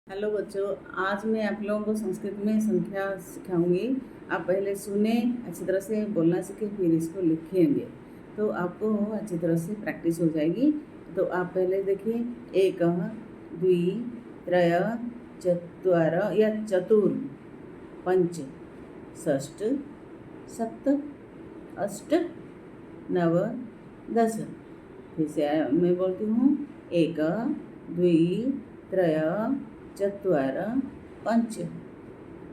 Hello बच्चों, आज मैं आप लोगों को संस्कृत में संख्या सिखाऊंगी। आप पहले सुने, अच्छी तरह से बोलना सीखें, फिर इसको लिखेंगे तो आपको अच्छी तरह से प्रैक्टिस हो जाएगी। तो आप पहले देखिए, एक, द्वि, त्रय, चत्वार या चतुर, पंच, षष्ठ, सप्त, अष्ट, नव, दस। फिर से मैं बोलती हूँ, एक, द्वि, त्रय, चत्वार, पंच,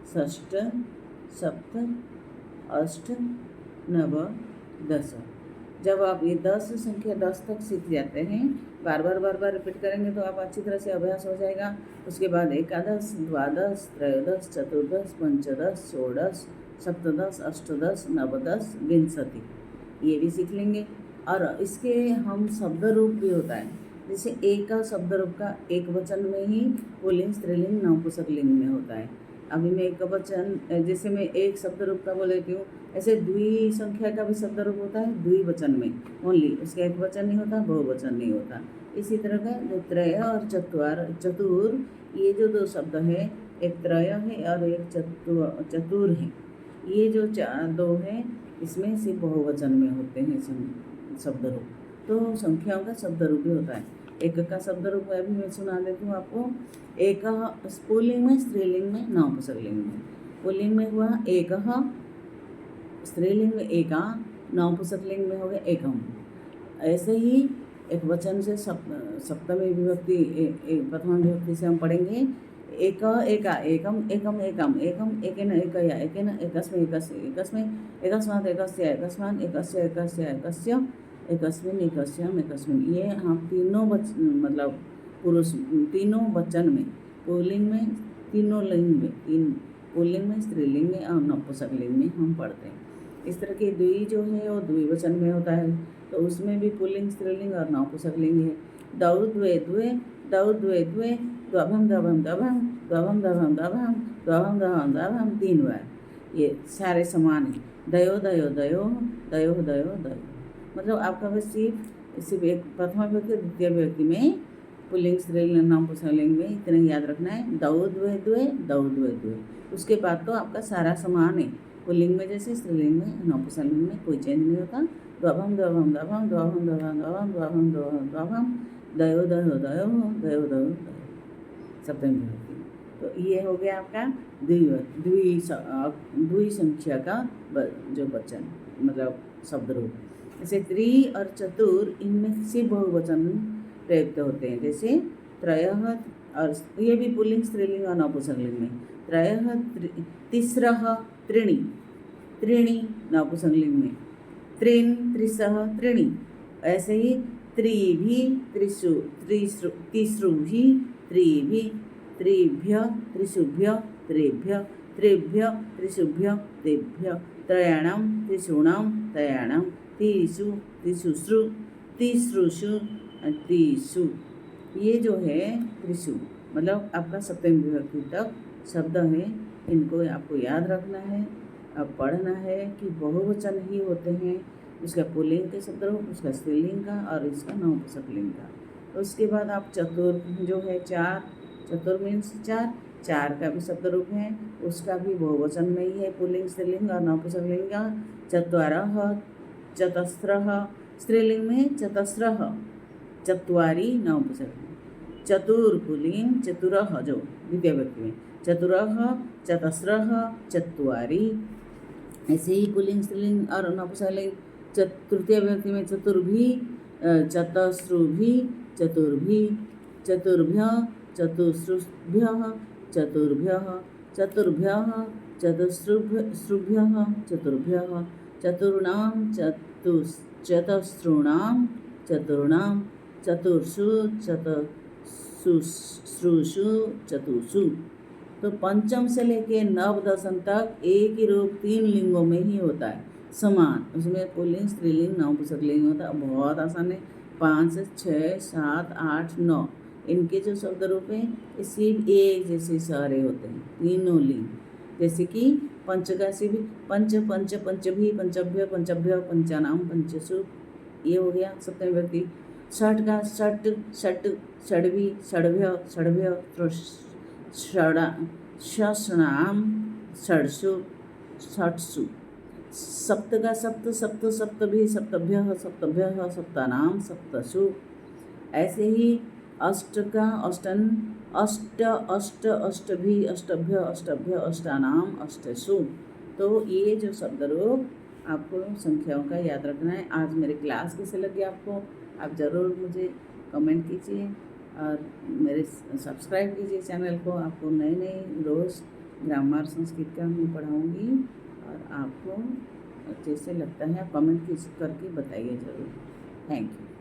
षष्ठ, सप्त, अष्ट, नव, दस। जब आप ये 10 संख्या 10 तक सीख जाते हैं, बार बार रिपीट करेंगे तो आप अच्छी तरह से अभ्यास हो जाएगा। उसके बाद एकादश, द्वादश, त्रयोदश, चतुर्दश, पंचदश, षोडश, सप्तदश, अष्टदश, नवदश, विंशति, ये भी सीख लेंगे। और इसके हम शब्द रूप भी होता है, जैसे एक का शब्द रूप का एक वचन में ही पुल्लिंग, स्त्रीलिंग, नपुंसक लिंग में होता है। अभी मैं एक वचन, जैसे मैं एक शब्द रूप का बोल देती हूँ, ऐसे द्वि संख्या का भी शब्द रूप होता है द्विवचन में ओनली, उसका एक वचन नहीं होता, बहुवचन नहीं होता। इसी तरह का जो त्रय और चतुर, ये जो दो शब्द है, एक त्रय है और एक चतुर है, ये जो दो है, इसमें सिर्फ बहुवचन में होते हैं शब्द रूप। तो संख्याओं का शब्द रूप भी होता है। एक का शब्द रूप अभी मैं सुना देती हूँ आपको। एक पुल्लिंग में, स्त्रीलिंग में, नपुंसक लिंग में। पुल्लिंग में हुआ एक, स्त्रीलिंग में एका, नपुंसक लिंग में हो गया एकम। ऐसे ही एक वचन से सप्तमी विभक्ति, प्रथमा विभक्ति से हम पढ़ेंगे, एक, एका, एकम, एकम, एकम, एकम, एकेन, एकया, एकेन, एकस्मै, एकस्य, एकस्मै, एकस्मात्, एकस्य, एकस्मान्, एकस्य, एकस्य, एकस्य, एकस्मिन्, एकस्याम्, एकस्मिन्। ये हम तीनों मतलब पुरुष, तीनों वचन में, पुल्लिंग में, तीनों लिंग में, पुल्लिंग में, स्त्रीलिंग में और नपुंसक लिंग में हम पढ़ते हैं। इस तरह के द्वि जो है वो द्विवचन में होता है, तो उसमें भी पुल्लिंग, स्त्रीलिंग और नपुंसक लिंग है। दौ द्वे द्वे, दौ द्वे द्वे, द्वभम दभम दभम, द्वभम दभम दभम, द्वभम दभम दभम, 3 बार। ये सारे समान हैं। दयो दयो दयो, दयो दयो दयो। मतलब आपका बस सिर्फ एक प्रथमा विभक्ति, द्वितीय विभक्ति में पुल्लिंग, स्त्रीलिंग, नपुंसक लिंग में इतना याद रखना है, दौ द्वे द्वे, दौ द्वे द्वे। उसके बाद तो आपका सारा समान है, पुल्लिंग में जैसे, स्त्रीलिंग में, नपुंसक लिंग में कोई चेंज नहीं होता। द्वभम दभम दभम, द्वभम दभम दभम, द्वभम दभम दभम, दयो दयो दयो, दयो दयो दयो, सप्तमी विभक्ति। तो ये हो गया आपका द्वि संख्या का जो वचन, मतलब शब्द रूप। जैसे त्रि और चतुर, इनमें से बहुवचन प्रयुक्त होते हैं, जैसे त्रयः, और ये भी पुल्लिंग, स्त्रीलिंग और नपुंसक लिंग में। त्रयः, तिस्रः, त्रीणि, त्रीणि नपुंसक लिंग में। त्रीन्, त्रिशः, त्रीणि। ऐसे ही त्रिभि, तिसृभि, त्रिभि, त्रिभ्य, त्रिशुभ्य, त्रेभ्य, त्रेभ्य, त्रिशुभ्य, तेभ्य, त्रयाणां, त्रिशूणां, त्रयाणां, तिषु, तिसृषु, तिसृषु, तिषु। ये जो है त्रिशु, मतलब आपका सप्तमी विभक्ति तक शब्द है, इनको आपको याद रखना है। अब पढ़ना है कि बहुवचन ही होते हैं, उसका पुल्लिंग के शब्द रूप, उसका स्त्रीलिंग का और इसका नपुंसक लिंग का। उसके बाद आप चतुर जो है, चार, चतुर मीन्स चार, चार का भी शब्द रूप है, उसका भी बहुवचन में ही है, पुल्लिंग, स्त्रीलिंग और नपुंसक लिंग का। चत्वारः, चतस्रः, स्त्रीलिंग में चतस्रः, चत्वारि नपुंसक लिंग। चतुर पुल्लिंग, चतुरः जो द्वितीय विभक्ति में, चतुरः, चतस्रः, चत्वारि। ऐसे ही पुल्लिंग, स्त्रीलिंग और नपुंसक लिंग। तृतीय विभक्ति में चतुर्भि, चतस्रुभि, चतुर्भि, चतुर्भ्यः, चतुस्रुभ्यः, चतुर्भ्यः, चतुर्भ्यः, चतस्रुभ्यः, चतुर्भ्यः, चतुर्णां, चतस्रूणां, चतुर्णां, चतुर्षु, चतुस्रुषु, चतुषु। तो पंचम से लेके नवदशम तक एक ही रूप 3 लिंगों में ही होता है समान, उसमें पुल्लिंग, स्त्रीलिंग, नपुंसक लिंग होता है। बहुत आसान है। 5, 6, 7, 8, 9 इनके जो शब्द रूप हैं सिर्फ एक जैसे सारे होते हैं, तीनों लिंग। जैसे कि पंच का सिर्फ पंच, पंच, पंचभी, पंचभ्य, पंचभ्य, पंचानाम, पंचसु, ये हो गया सप्तमी विभक्ति। षठ का षट, षट, षड्भी, षड्भ्य, षड्भ्य, षडा षष्णाम षड्सु षट्सु। सप्त का सप्त सप्त सप्तभी सप्तभ्यः सप्तभ्यः सप्तानाम सप्तसु। ऐसे ही अष्ट का अष्टन अष्ट अष्ट अष्टभी अष्टभ्य अष्टभ्य अष्टानाम अष्टसु। तो ये जो शब्द रूप आपको संख्याओं का याद रखना है। आज मेरी क्लास कैसे लगी आपको, आप ज़रूर मुझे कमेंट कीजिए और मेरे सब्सक्राइब कीजिए चैनल को। आपको नए नए रोज़ ग्रामर संस्कृत का मैं पढ़ाऊँगी और आपको जैसे लगता है आप कमेंट करके बताइए ज़रूर। Thank you.